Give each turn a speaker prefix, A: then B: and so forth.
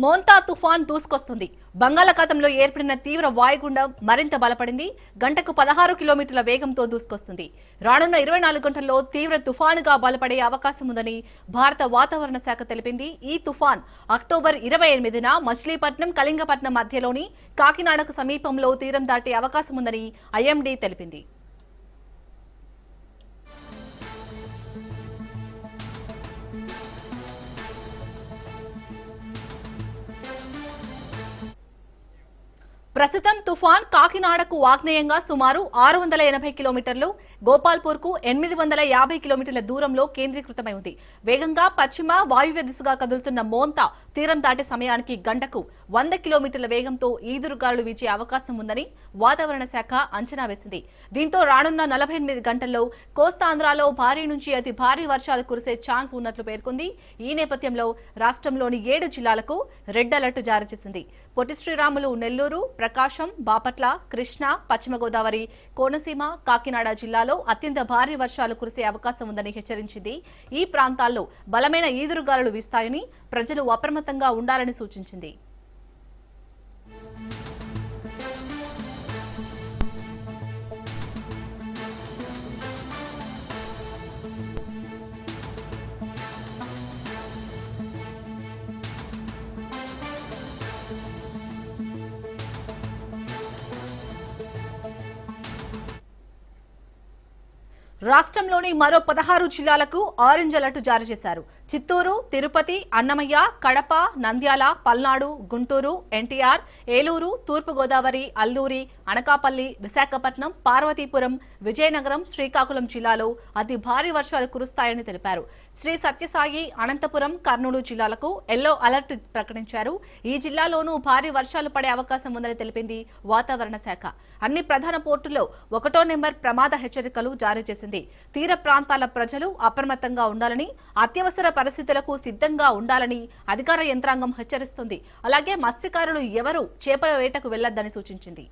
A: మోంతా తుఫాన్ దూసుకొస్తుంది. బంగాళాఖాతంలో ఏర్పడిన తీవ్ర వాయుగుండం మరింత బలపడింది. గంటకు 16 కిలోమీటర్ల వేగంతో దూసుకొస్తుంది. రానున్న 24 గంటల్లో తీవ్ర తుఫానుగా బలపడే అవకాశం ఉందని భారత వాతావరణ శాఖ తెలిపింది. ఈ తుఫాన్ అక్టోబర్ 28న మచిలీపట్నం, కళింగపట్నం మధ్యలోని కాకినాడకు సమీపంలో తీరం దాటే అవకాశం ఉందని ఐఎండీ తెలిపింది. ప్రస్తుతం తుఫాన్ కాకినాడకు ఆగ్నేయంగా సుమారు 680 కిలోమీటర్లు, గోపాల్పూర్కు 850 కిలోమీటర్ల దూరంలో కేంద్రీకృతమై ఉంది. వేగంగా పశ్చిమ వాయువ్య దిశగా కదులుతున్న మోంతా తీరం దాటే సమయానికి గంటకు 100 కిలోమీటర్ల వేగంతో ఈదురుగాలులు వీచే అవకాశం ఉందని వాతావరణ శాఖ అంచనా వేసింది. దీంతో రానున్న 48 గంటల్లో కోస్తాంధ్రలో భారీ నుంచి అతి భారీ వర్షాలు కురిసే ఛాన్స్ ఉన్నట్లు పేర్కొంది. ఈ నేపథ్యంలో రాష్ట్రంలోని 7 జిల్లాలకు రెడ్ అలర్ట్ జారీ చేసింది. పొట్టి శ్రీరాములు, నెల్లూరు, ప్రకాశం, బాపట్ల, కృష్ణా, పశ్చిమ గోదావరి, కోనసీమ, కాకినాడ జిల్లాలో అత్యంత భారీ వర్షాలు కురిసే అవకాశం ఉందని హెచ్చరించింది. ఈ ప్రాంతాల్లో బలమైన ఈదురుగాలులు వీస్తాయని ప్రజలు అప్రమత్తంగా ఉండాలని సూచించింది. రాష్ట్రంలోని మరో 16 జిల్లాలకు ఆరెంజ్ అలర్ట్ జారీ చేశారు. చిత్తూరు, తిరుపతి, అన్నమయ్య, కడప, నంద్యాల, పల్నాడు, గుంటూరు, ఎన్టీఆర్, ఏలూరు, తూర్పుగోదావరి, అల్లూరి, అనకాపల్లి, విశాఖపట్నం, పార్వతీపురం, విజయనగరం, శ్రీకాకుళం జిల్లాలో అతి భారీ వర్షాలు కురుస్తాయని తెలిపారు. శ్రీ సత్యసాయి, అనంతపురం, కర్నూలు జిల్లాలకు ఎల్లో అలర్ట్ ప్రకటించారు. ఈ జిల్లాలోనూ భారీ వర్షాలు పడే అవకాశం ఉందని తెలిపింది వాతావరణ శాఖ. అన్ని ప్రధాన పోర్టుల్లో 1వ నెంబర్ ప్రమాద హెచ్చరికలు జారీ చేసింది. తీర ప్రాంతాల ప్రజలు అప్రమత్తంగా ఉండాలని, అత్యవసర పరిస్థితులకు సిద్ధంగా ఉండాలని అధికార యంత్రాంగం హెచ్చరిస్తుంది. అలాగే మత్స్యకారులు ఎవరూ చేపల వేటకు వెళ్లొద్దని సూచించింది.